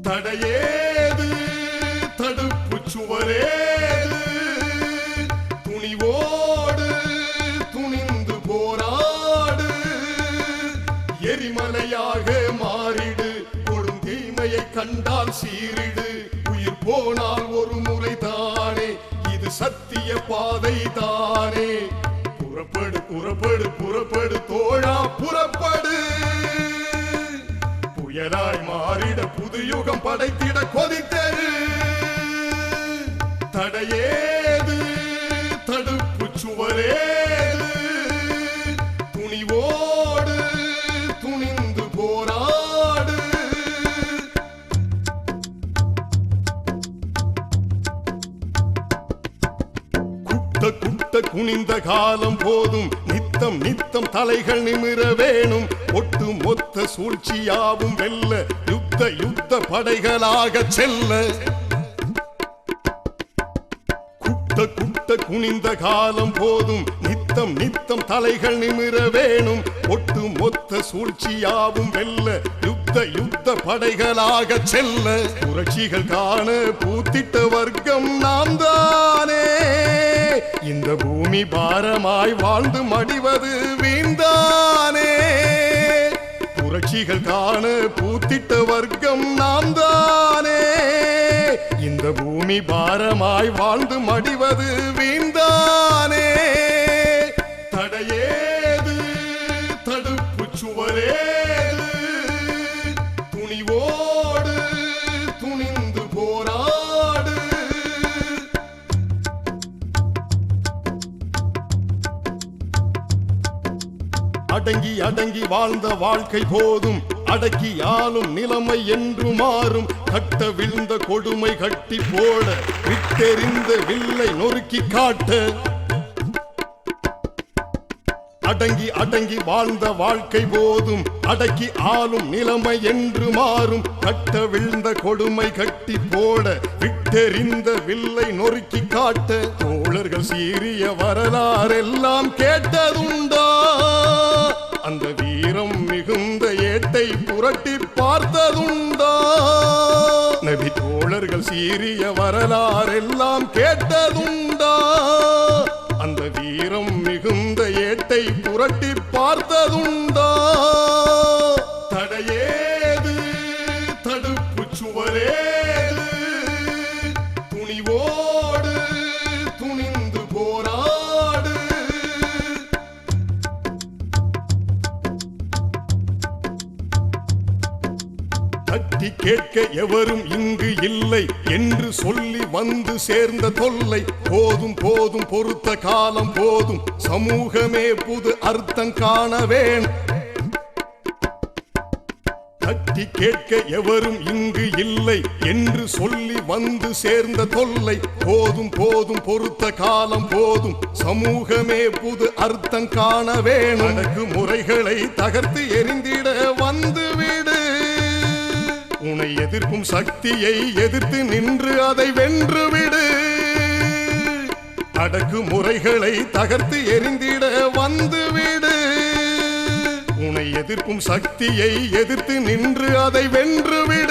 தடையேது தடுப்பு சுவரேது துணிவோடு துணிந்து போராடு எரிமலையாக மாறிடு கொடும் தீமையை கண்டால் சீரிடு உயிர் போனால் ஒரு முறை தானே இது சத்திய பாதை தானே புறப்படு புறப்படு புறப்படு தோழா புறப்படு புயலாய் மாறிட புது யுகம் படைத்திட கொதித்தரு தடையேது தடுப்பு சுவரேது துணிவோடு துணிந்து போராடு குட்ட குட்ட குனிந்த காலம் போதும் நித்தம் நித்தம் தலைகள் நிமிர வேணும் ஒட்டு மொத்த சூழ்ச்சியாவும் வெல்ல யுத்த யுத்த படைகளாக செல்ல குட்ட குட்ட குனிந்த காலம் போதும் நித்தம் நித்தம் தலைகள் நிமிர வேணும் ஒட்டு மொத்த சூழ்ச்சியாவும் வெல்ல யுத்த யுத்த படைகளாக செல்ல புரட்சிகள் காண பூத்திட்ட வர்க்கம் நாம் தானே இந்த பூமி பாரமாய் வாழ்ந்து மடிவது வீண்தானே புரட்சிகள் காண பூத்திட்ட வர்க்கம் நாம் தானே இந்த பூமி பாரமாய் வாழ்ந்து மடிவது வீண்தானே தடையேது தடுப்பு சுவரேது துணிவோடு துணிந்து போராடு அடங்கி அடங்கி வாழ்ந்த வாழ்க்கை போதும் அடக்கி ஆளும் நிலைமை என்று மாறும் கட்ட விழுந்த கொடுமை கட்டி போட விட்டெறிந்த வில்லை நொறுக்கி காட்ட அடங்கி அடங்கி வாழ்ந்த வாழ்க்கை போதும் அடக்கி ஆளும் நிலைமை என்று மாறும் கட்ட விழுந்த கொடுமை கட்டி போட விட்டெறிந்த வில்லை நொறுக்கி காட்ட தோழர்கள் சீரிய வரலாறெல்லாம் கேட்டதுண்டா அந்த வீரம் மிகுந்த ஏட்டை புரட்டி பார்த்ததுண்டா நபி தோழர்கள் சீரிய வரலாறெல்லாம் கேட்டதுண்டா அந்த வீரம் மிகுந்த ஏட்டை புரட்டி பார்த்ததுண்டா தடையேது தடுப்பு சுவரேது துணிவோடு துணிந்து போராடு தட்டி கேட்க எவரும் இங்கு இல்லை என்று சொல்லி வந்து சேர்ந்த தொல்லை போதும் போதும் பொறுத்த காலம் போதும் சமூகமே புது அர்த்தம் காண வேணும் தட்டி கேட்க எவரும் இங்கு இல்லை என்று சொல்லி வந்து சேர்ந்த தொல்லை போதும் போதும் பொறுத்த காலம் போதும் சமூகமே புது அர்த்தம் காண வேணும் அடக்கு முறைகளை தகர்த்து எரிந்திட வந்துவிடு உன்னை எதிர்க்கும் சக்தியை எதிர்த்து நின்று அதை வென்றுவிடு அடக்கு முறைகளை தகர்த்து எரிந்திட வந்துவிடு உன்னை எதிர்க்கும் சக்தியை எதிர்த்து நின்று அதை வென்றுவிடு